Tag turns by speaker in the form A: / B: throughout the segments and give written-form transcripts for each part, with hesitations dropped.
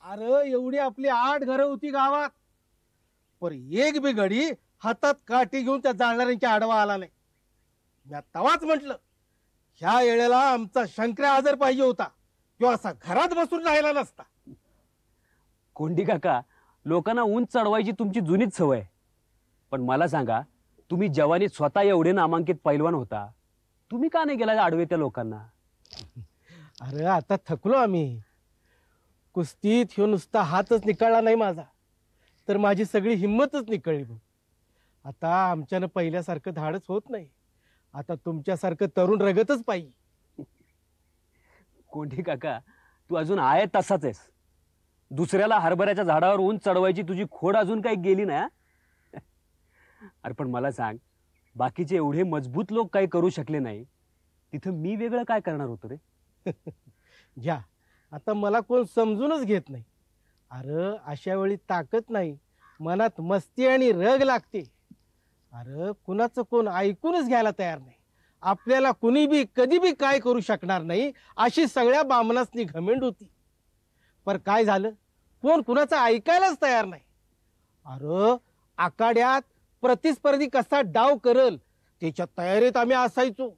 A: अरे एवढी आपली 8 घरं होती गावात, पर एक बी गडी हातात काठी घेऊन त्या जाणणाऱ्यांच्या आडवा आला नाही. मी तवाच म्हटलं, ह्या वेळेला आमचा शंकर्या हजर पाहिजे होता, किंवा असा घरात बसून राहिला नसता.
B: कोंडी काका, लोकांना उंच चढवायची तुमची जुनीच सवय. पण मला सांगा, तुम्ही जवानीत स्वतः एवढे नामांकित पैलवान होता, तुम्ही का नाही गेला आडवे त्या लोकांना?
A: अरे आता थकलो आम्ही. कुस्तीत ह्यो नुसता हातच निकळला नाही माझा, तर माझी सगळी हिंमतच निकळली बघ. आता आमच्यानं पहिल्यासारखं धाडच होत नाही. आता तुमच्यासारखं तरुण रगतच पाहिजे.
B: कोंडी काका, तू अजून आहे तसाच आहेस. दुसऱ्याला हरभऱ्याच्या झाडावर उंच चढवायची तुझी खोड अजून काही गेली ना? अरे पण मला सांग, बाकीचे एवढे मजबूत लोक काही करू शकले नाही, तिथं मी वेगळं काय करणार होतो रे?
A: घ्या, आता मला कोण समजूनच घेत नाही. अरे अशा वेळी ताकद नाही, मनात मस्ती आणि रग लागते. अरे कुणाचं कोण ऐकूनच घ्यायला तयार नाही. आपल्याला कुणी बी कधी बी काय करू शकणार नाही अशी सगळ्या बामणासनी घमेंड होती. पर काय झालं, कोण कुणाचं ऐकायलाच तयार नाही. अरे आखाड्यात प्रतिस्पर्धी कसा डाव करल त्याच्या तयारीत आम्ही असायचो.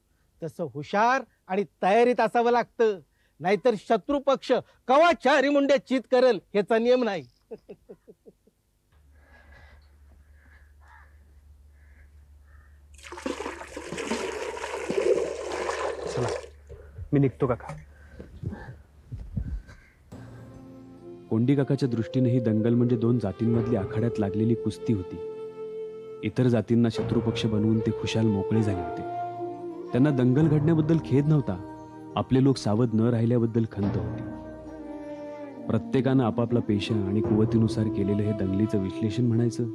A: तसं हुशार आणि तयारीत असावं लागतं, नाहीतर शत्रू पक्ष कवा चारी मुंड्या चित करल ह्याचा नियम नाही.
B: चला, मी निघतो काका. कोंडी काकाच्या दृष्टीने ही दंगल म्हणजे दोन जातींमधली आखाड्यात लागलेली कुस्ती होती. इतर जातींना शत्रुपक्ष बनवून ते खुशाल मोकळे झाले होते. त्यांना दंगल घडण्याबद्दल खेद नव्हता, आपले लोक सावध न राहिल्याबद्दल खंत होती. प्रत्येकानं आपापला पेशा आणि कुवतीनुसार केलेलं हे दंगलीचं विश्लेषण म्हणायचं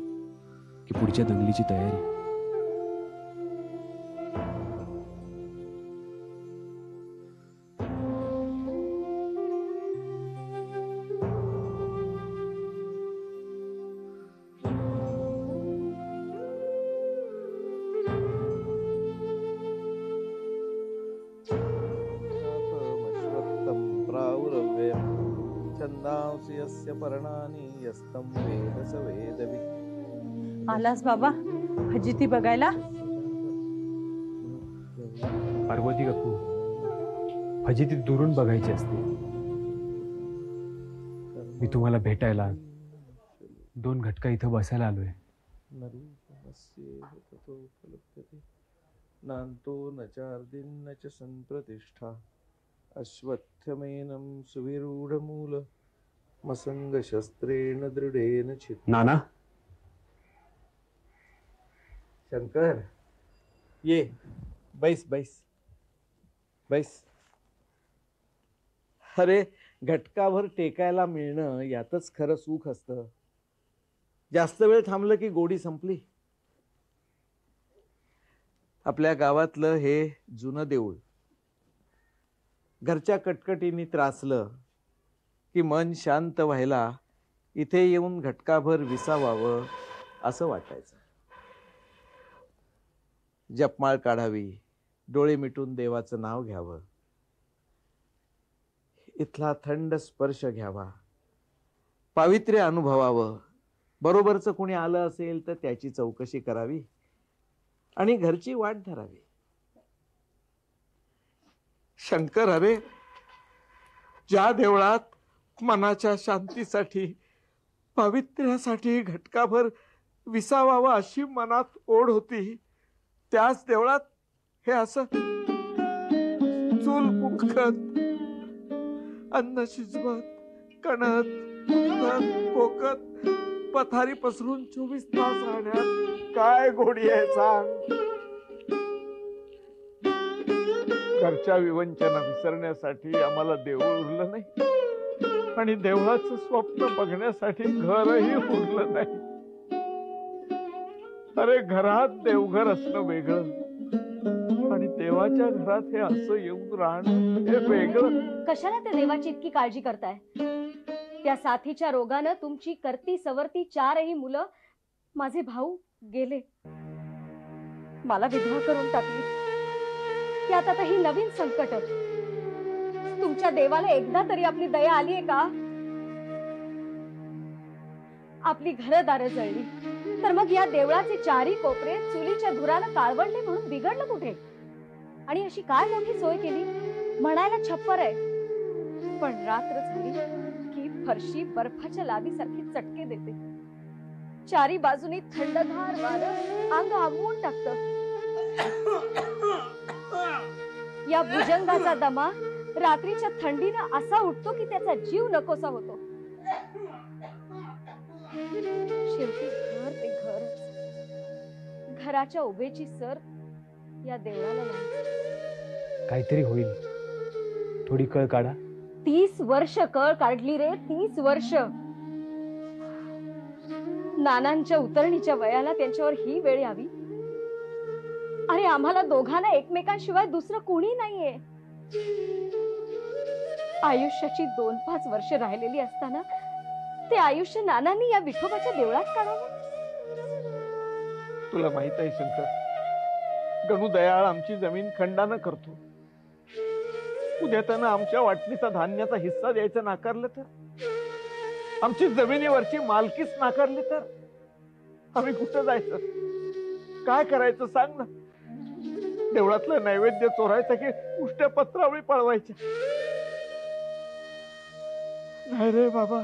B: की पुढच्या दंगलीची तयारी?
C: आलास बाबा फजिती बघायला?
B: पार्वती काकू, फजिती दुरून बघायची असते. मी तुम्हाला भेटायला 2 घटका इथं बसायला आलोय.
D: नांतो न चार्दिन न च संप्रतिष्ठा अश्वत्थमेनं सुविरूढमूल मसंग शस्त्रेण दृढेन छित्त्वा.
B: नाना,
D: शंकर ये, बैस बैस बैस. अरे घटकाभर टेकायला मिळणं यातच खरं सुख असतं. जास्त वेळ थांबलं की गोडी संपली. आपल्या गावातलं हे जुनं देऊळ घरच्या कटकटीने त्रासलं की मन शांत व्हायला इथे येऊन घटकाभर विसावावं असं वाटायचं. जपमाळ काढावी, डोळे मिटून देवाचं नाव घ्यावं, इथला थंड स्पर्श घ्यावा, पावित्र्य अनुभवावं. बरोबरचं कुणी आलं असेल तर त्याची चौकशी करावी आणि घरची वाट धरावी. शंकर, अरे ज्या देवळात मनाच्या शांतीसाठी पावित्र्यासाठी घटकाभर विसावावं अशी मनात ओढ होती, त्याच देवळात हे असं चूल फुकत, अन्न शिजवत, कणत, पोकत, पथारी पसरून 24 तास राहण्यात काय गोडी आहे सांग. घरच्या विवंचना विसरण्यासाठी आम्हाला देऊळ उरलं नाही आणि देवळाचं स्वप्न बघण्यासाठी घरही उरलं नाही. अरे घरात देवघर असणं वेगळं आणि देवाच्या घरात हे असं येऊन राहणं हे वेगळं.
E: कशाला त्या देवाची इतकी काळजी करताय? त्या साथीच्या रोगानं तुमची करती सवरती 4ही मुलं, माझे भाऊ गेले, मला विधवा करून टाकली. त्यात आता ही नवीन संकट. तुमच्या देवाला एकदा तरी आपली दया आलीये का? आपली घरदारं जळली, तर मग या देवळाचे चारी कोपरे चुलीच्या धुरानं काळवंडले म्हणून बिघडलं कुठे? आणि अशी काय मोठी सोय केली? म्हणायला छप्पर आहे, पण रात्र झाली की फरशी बर्फाच्या लादीसारखी चटके देते. चारी बाजूनी थंडगार वारं अंग आंबवून टाकतं. या भुजंगाचा दमा रात्रीच्या थंडीनं असा उठतो की त्याचा जीव नकोसा होतो. शेवटी घर ते घरच. घराच्या उभेची सर या देवळाला नाही.
B: काहीतरी होईल, थोडी कळ काढा.
E: 30 वर्ष कळ काढली रे, 30 वर्ष. नानांच्या उतरणीच्या वयाला त्यांच्यावर ही वेळ यावी. अरे आम्हाला दोघांना एकमेकांशिवाय दुसरं कोणी नाहीये. आयुष्याची 2-5 वर्ष राहिलेली असताना ते आयुष्य नानांनी या विठोबाच्या देवळात काढावं.
D: तुला माहित आहे शंकर, गणू दयाळ आमची जमीन खंडानं करतो. उद्या त्यानं आमच्या वाटणीचा धान्याचा हिस्सा द्यायचं नाकारलं तर, आमची जमिनीवरची मालकीच नाकारली तर आम्ही कुठं जायचं? काय करायचं सांग ना? देवळातलं नैवेद्य चोरायचं की उष्ट्या पत्रावळी पळवायच्या? नाही रे बाबा,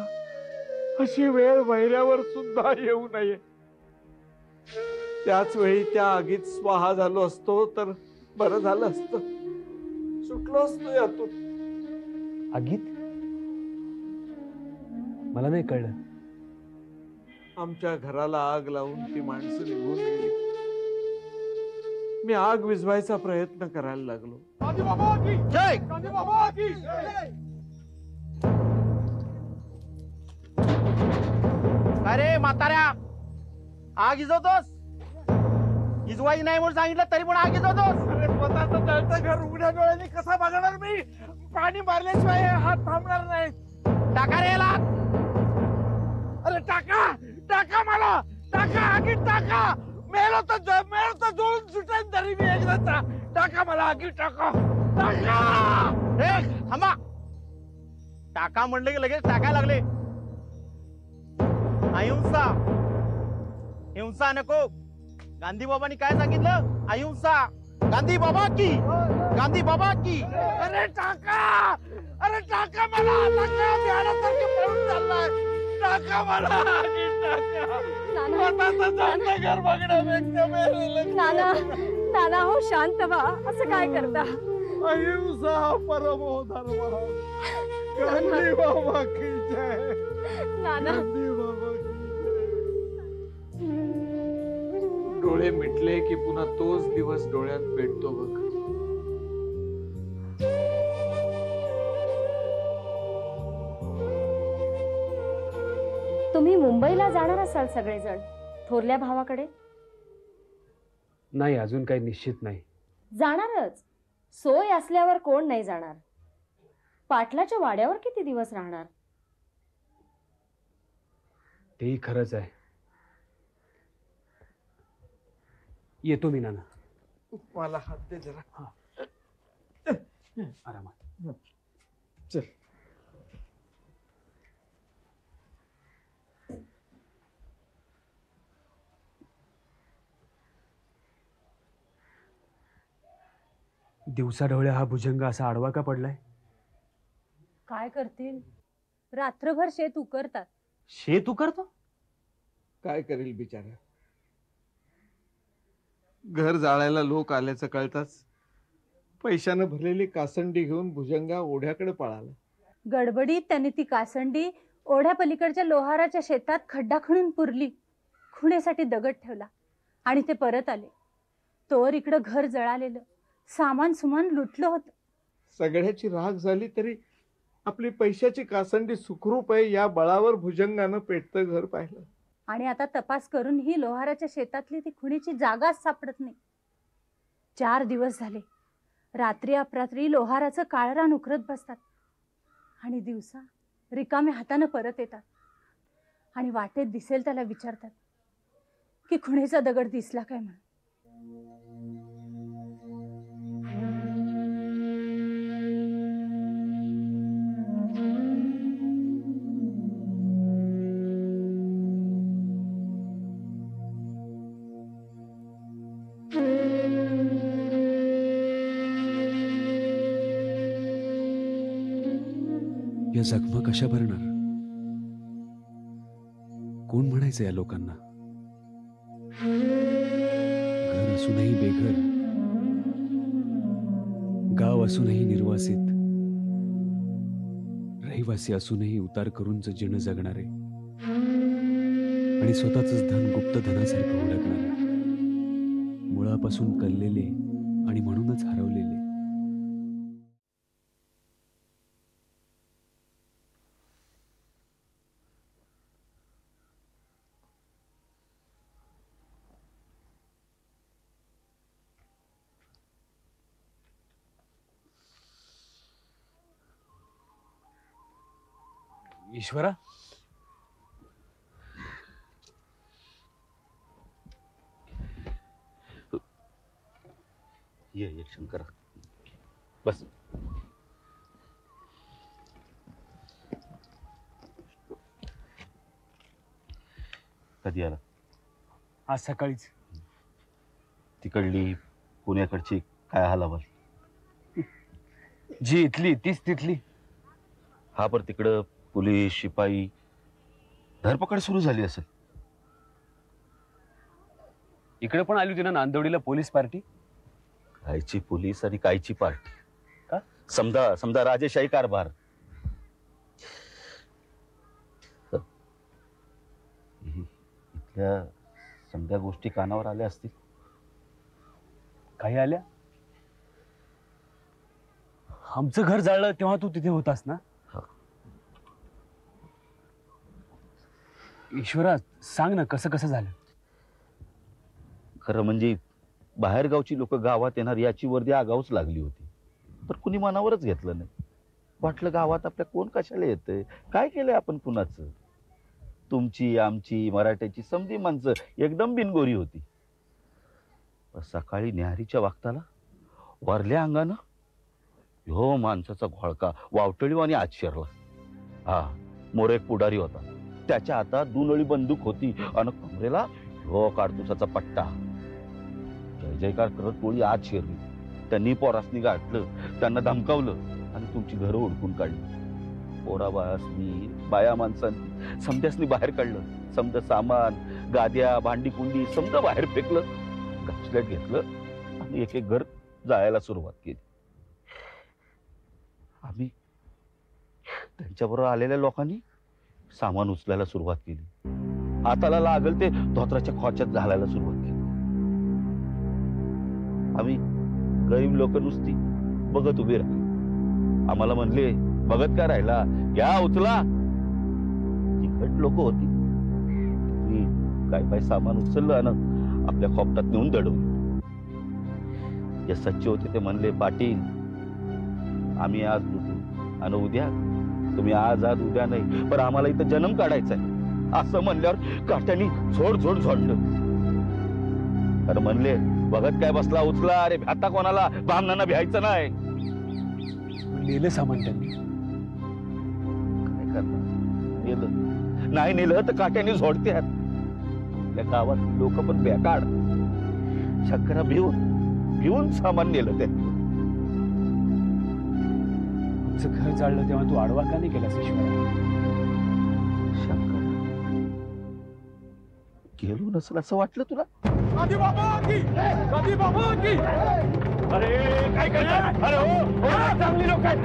D: अशी वेळ वैऱ्यावर सुद्धा येऊ नये. त्याच वेळी त्या आगीत स्वाहा झालो असतो तर बरं झालं असतं. सुटलो असतो यातून.
B: आगीत? मला नाही कळलं.
D: आमच्या घराला आग लावून ती माणसं निघून गेली. मी आग विझवायचा प्रयत्न करायला लागलो.
A: जय अरे म्हाताऱ्या, आग इजवतोस? इजवायची नाही म्हणून सांगितलं तरी पण आग इजवतोस?
D: अरे स्वतःचं जळतं घर उघड्या डोळ्यांनी कसा बघणार मी? पाणी मारल्याशिवाय हात थांबणार नाही.
A: टाका रे याला.
D: अरे टाका, टाका मला, टाका, आगीत टाका. मेलो तर जोडून सुटेन तरी मी एकदाचा. टाका मला, आगीत टाका, टाका.
A: ए, थांबा. टाका म्हणले की लगेच टाकायला लागले. अहिंसा, हिंसा नको. गांधी बाबांनी काय सांगितलं? अहिंसा. गांधी बाबा की, गांधी बाबा की.
D: अरे टाका, अरे टाका मला, टाका. बिहारासारखे पळून चाललाय. टाका मला, आगीत टाका. स्वतःचं जळतं घर बघण्यापेक्षा मेलेलं.
E: नाना, नाना हो, शांत व्हा. असं काय करता?
D: अहिंसा परमो धर्म. गांधी बाबा की जय.
E: नाना,
D: गांधी बाबा की जय. डोळे मिटले की पुन्हा तोच दिवस डोळ्यात पेटतो बघ.
E: तुम्ही मुंबईला जाणार असाल सगळेजण थोरल्या भावाकडे?
B: नाही, अजून काही निश्चित नाही.
E: जाणारच. सोय असल्यावर कोण नाही जाणार? पाटलाच्या वाड्यावर किती दिवस राहणार?
B: तेही खरंच आहे. येतो मी नाना.
D: मला हात दे जरा.
B: आरामात.
D: चल.
B: दिवसाढवळ्या हा भुजंग असा आडवा का पडलाय?
C: काय करतील? रात्रभर शेत उकरतात.
A: शेत उकरतो?
D: काय करेल बिचारा? घर जाळायला लोक आल्याचं कळताच पैशानं भरलेली कासंडी घेऊन भुजंगा ओढ्याकडे पळाला.
C: गडबडीत त्याने ती कासंडी ओढ्या पलीकडच्या लोहाराच्या शेतात खड्डा खणून पुरली. खुणेसाठी दगड ठेवला आणि ते परत आले. तोवर इकडं घर जळालेलं, सामान सुमान लुटलं होतं.
D: सगळ्याची राख झाली तरी आपली पैशाची कासंडी सुखरूप आहे या बळावर भुजंगानं पेटतं घर पाहिलं.
C: आणि आता तपास करूनही लोहाराच्या शेतातली ती खुणीची जागाच सापडत नाही. 4 दिवस झाले रात्री अपरात्री लोहाराचं काळरान उकरत बसतात आणि दिवसा रिकाम्या हातानं परत येतात आणि वाटेत दिसेल त्याला विचारतात की खुणेचा दगड दिसला काय म्हणून.
B: या जखमा कशा भरणार? कोण म्हणायचं या लोकांना? घर असूनही बेघर, गाव असूनही निर्वासित, रहिवासी असूनही उतार करूनच जीर्ण जगणारे आणि स्वतःच धन गुप्त धनासारखं हुडकणारे, मुळापासून कललेले आणि म्हणूनच हरवलेले. ईश्वरा,
F: ये शंकरा, बस. कधी आला?
B: आज सकाळीच.
F: तिकडली पुण्याकडची काय हालावल?
B: जी इथली तीच तिथली.
F: हा, पर तिकडं पोलीस शिपाई धरपकड सुरू झाली असेल.
B: इकडे पण आली होती ना नांदवडीला पोलीस पार्टी.
F: कायची पोलीस आणि कायची पार्टी? का समजा समजा राजेशाही कारभार. इथल्या समजा गोष्टी कानावर आल्या असतील.
B: काही आल्या? आमचं घर जाळलं तेव्हा तू तिथे होतास ना? ईश्वरा, सांग ना कसं कसं झालं.
F: खरं म्हणजे बाहेरगावची लोक गावात येणार याची वर्दी आगाऊच लागली होती, पण कुणी मनावरच घेतलं नाही. वाटलं गावात आपल्या कोण कशाला येतंय, काय केलंय आपण कुणाचं. तुमची आमची मराठ्याची समधी माणसं एकदम बिनगोरी होती. सकाळी न्याहारीच्या वागताला वरल्या अंगानं ह्यो माणसाचा घोळका वावटळीवानी आत शिरला. हा, मोर एक पुढारी होता, त्याच्या हातात दुनळी बंदूक होती आणि कमरेला ह्यो काडतुसाचा पट्टा. जय जयकार करत गोळी आत शिरली. त्यांनी पोरासनी गाठलं, त्यांना धमकावलं आणि तुमची घरं उडकून काढली. पोरा बायासनी बाया माणसांनी समद्यासनी बाहेर काढलं. समद सामान, गाद्या, भांडी कुंडी समद बाहेर फेकलं, घासल्यात घेतलं आणि एक एक घर जायला सुरुवात केली. आम्ही त्यांच्याबरोबर आलेल्या लोकांनी सामान उचलायला सुरुवात केली. हाताला लागल ते धोत्राच्या खोच्यात घालायला सुरुवात केली. आम्ही गरीब लोक नुसती बघत उभी राहिली. आम्हाला म्हणले, बघत काय राहिला, घ्या उचला. तिखट लोक होती. काय काय सामान उचललं आणि आपल्या खोपटात नेऊन दडवलं. जे सच्चे होते ते म्हणले, पाटील आम्ही आज लुटू आणि उद्या तुम्ही आज उद्या नाही, पण आम्हाला इथं जन्म काढायचा आहे. असं म्हणल्यावर काट्यानी झोड झोड झोडलं. तर म्हणले, बघत काय बसला, उचला. अरे आता कोणाला बामणांना भ्यायचं नाही.
B: नेलं सामान त्यांनी.
F: काय करणार, नेलं नाही नेलं तर काट्याने झोडत्यात. आपल्या गावात लोक पण बेकाड. शंकरा भिवून सामान नेलं त्यांनी.
B: आमचं घर जाळलं तेव्हा तू आडवा का नाही केलास ईश्वरा?
F: शंकर गेलो नसेल असं वाटलं तुला?
D: गांधी बाबा की, गांधी बाबा की. अरे काय करणार? अरे हो, चांगली लोक आहेत.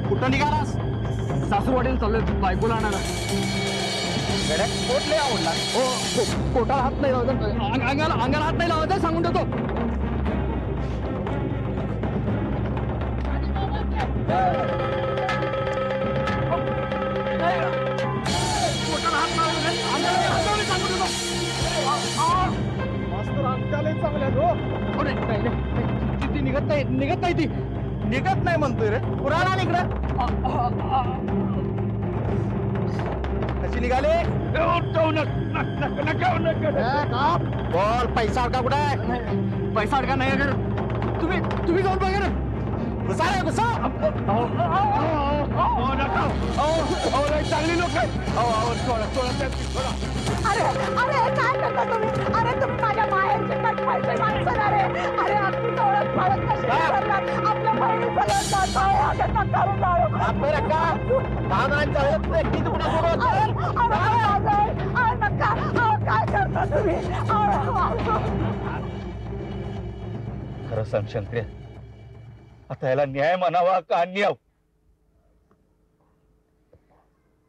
D: कुठं निघालास? सासूवाडीला चाललोय बायकोला आणायला. कोट लय आवडला. हो, कोटाला हात नाही लावायचा, अंगाला हात नाही लावायचा, सांगून देतो. निघत नाही ती, निघत नाही म्हणतोय रे. पुराणा इकडं कशी निघाले? बोल, पैसा अडका कुठे आहे? पैसा अडका नाही अगर तुम्ही जाऊन बघा ना. घुसा रे, घुसा. चांगली लोक आहेत. अहो सोडा सोडा त्यांची सोडा.
G: अरे अरे काय करता तुम्ही? अरे तुम्ही माझ्या माहेरचे कटपायचे माणसं. अरे अरे आपली ओळख पाळत कशी करणार? आपल्या बहिणीचं लग्न काय असं नका जाऊ.
D: आपल्याला का भावनांचा व्यक्ती तुकडा सोडत
G: नका. काय करता तुम्ही?
F: खरं सांग शंकर्या, आता याला न्याय म्हणावा का अन्याय?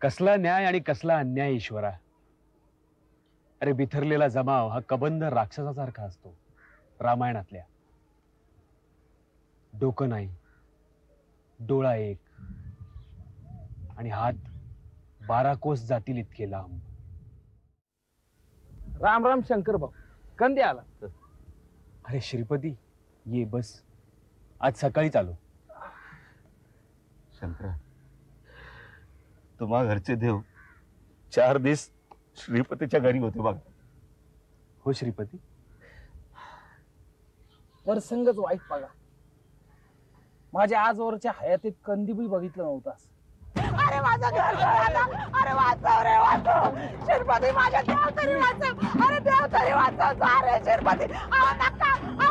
B: कसला न्याय आणि कसला अन्याय ईश्वरा. अरे बिथरलेला जमाव हा कबंध राक्षसासारखा असतो रामायणातल्या. डोकं नाही, डोळा एक आणि हात 12 कोस जातील इतके लांब.
D: राम राम शंकर भाऊ, कंदी आला?
B: अरे श्रीपती ये बस, आज सकाळीच आलो.
F: शंकरा, तुम्हा घरचे देव 4 दिवस श्रीपतीच्या घरी होते बघ.
B: हो श्रीपती.
H: प्रसंगच वाईट बघा. माझ्या आजवरच्या हयातीत कंदीबी बघितलं नव्हतास.
G: अरे माझं घर जळालं. अरे वाचव रे वाचव. शिरपती माझ्या देव तरी वाचव. अरे देव तरी वाचव. अरे शिरपती नका.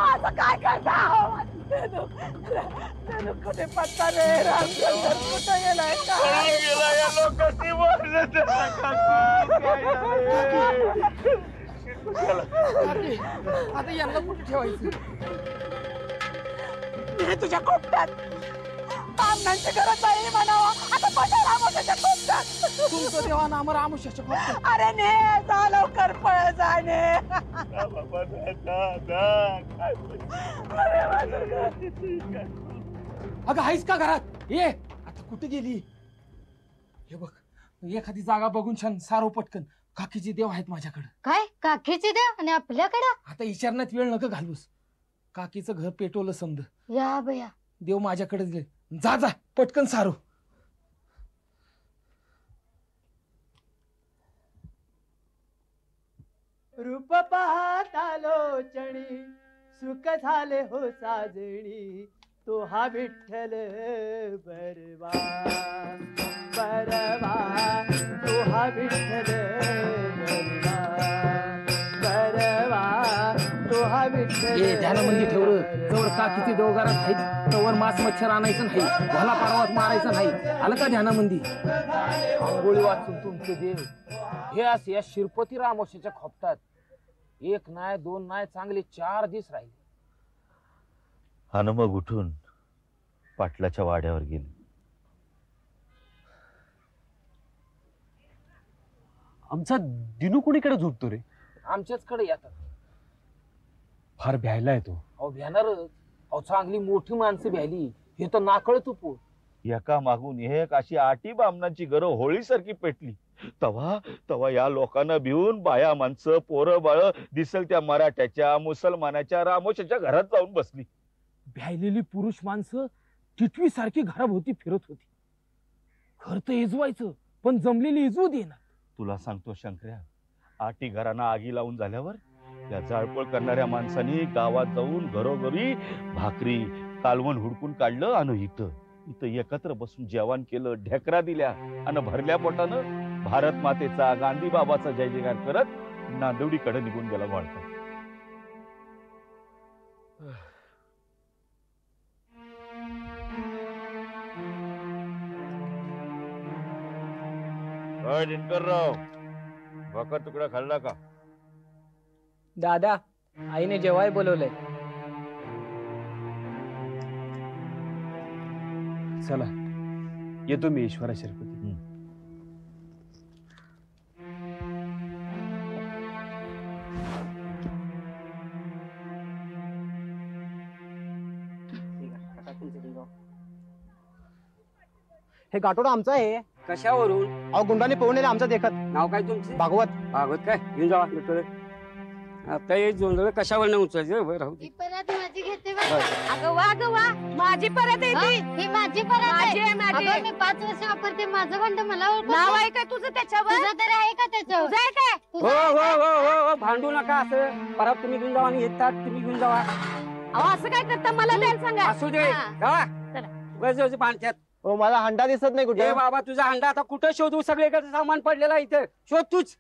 G: असं काय करता? कुठे पत्ता रे? रामचंद्र कुठे गेलाय?
H: आता यांना कुठे ठेवायचं?
G: हे तुझ्या कोपऱ्यात बामणांच्या घरात जाईल म्हणावा. आता पशा रामोशाच्या कोपऱ्यात.
H: तुमचं देवा नाम रामोशाच्या कोपऱ्यात.
G: अरे ने जा लवकर पळ जाणे.
H: अगं आहेस का घरात? ये आता कुठे गेली? हे बघ, एखादी जागा बघून छान सारो पटकन. काकीचे देव आहेत माझ्याकडे.
I: काय काकीचे देव आणि आपल्याकडे?
H: आता विचारण्यात वेळ नका घालूस. काकीचं घर पेटवलं समज.
I: या बया,
H: देव माझ्याकडे दिले. जा जा पटकन सारो.
A: रूप पाहता लोचणी सुख झाले हो साजणी. तो हा विठ्ठल बरवा बरवा. तो हा विठ्ठल बरवा. तो हा विठ्ठल.
H: ये ध्यान म्हणजे ठेवलं. जवळ काकीचे देवघरात आहेत तवर मांस मच्छर आणायचं नाही. भला पारवात मारायचं नाही. आलं का ध्यानामंदी? आंघोळी वाचून तुमचे देव हे असे या शिरपती रामोशाच्या खोपटात 1 नाही 2 नाही चांगले 4 दिवस राहिले.
F: आणि मग उठून पाटलाच्या वाड्यावर गेले.
B: आमचा दिनू कोणीकडे झोपतो रे?
H: आमच्याचकडे येतात.
B: फार भ्यायला येतो.
H: अहो भ्यानारच. अहो चांगली मोठी माणसं भ्याली. हे तर नाकळ तुपू.
F: एका मागून एक अशी 8 बामणांची घरं होळीसारखी पेटली. तवा या लोकांना भिवून बाया माणसं पोरं बाळ दिसल त्या मराठ्याच्या मुसलमानाच्या रामोशाच्या घरात जाऊन बसली.
H: भ्यायलेली पुरुष माणसं टिटवी सारखी घराभोवती फिरत होती. घर तर इजवायचं पण जमलेली इजवू देणार.
F: तुला सांगतो शंकर्या, 8 घरांना आगी लावून झाल्यावर या जाळपोळ करणाऱ्या माणसांनी गावात जाऊन घरोघरी भाकरी कालवण हुडकून काढलं आणि इथं एकत्र बसून जेवण केलं. ढेकरा दिल्या आणि भरल्या पोटानं भारत मातेचा गांधी बाबाचा जय जयकार करत नांदवडीकडे निघून गेला वाळता. दिनकरराव, भाकर तुकडा खाल्ला का?
H: दादा, आईने जेवाय बोलवलंय.
B: चला येतो मी ईश्वरा शिरपती.
A: हे गाठोडा आमचा आहे.
J: कशावरून?
A: अहो गुंडाने पळून आमचा देखत.
J: नाव काय तुमचं?
A: भागवत.
J: भागवत काय? घेऊन जावा मित्र. आता हे जोंधळ कशावर नाही उचलायचं. राहू दे.
I: ही परत माझी घेते.
E: अगं वा माझी परत आहे ती.
I: ही माझी परत
E: माझी आहे, माझी आहे.
I: अगं, मी 5 वर्ष वापरते. माझं भांड मला ओळखत
E: नाव
I: नाही.
E: आहे का तुझं त्याच्यावर?
I: तुझं तरी आहे का त्याच्यावर?
E: तुझं आहे काय?
J: हो हो हो हो हो भांडू नका असं. परत तुम्ही घेऊन जावा आणि येतात तुम्ही घेऊन जावा.
E: अहो असं काय करता मला द्यायला सांगा.
J: असू दे.
E: हा.
J: जावा.
E: चला.
J: बस पाण्यात
K: मला हंडा दिसत नाही कुठे.
J: बाबा तुझा हंडा आता कुठं शोधू? सगळीकडे सामान पडलेला इथे. शोध तूच.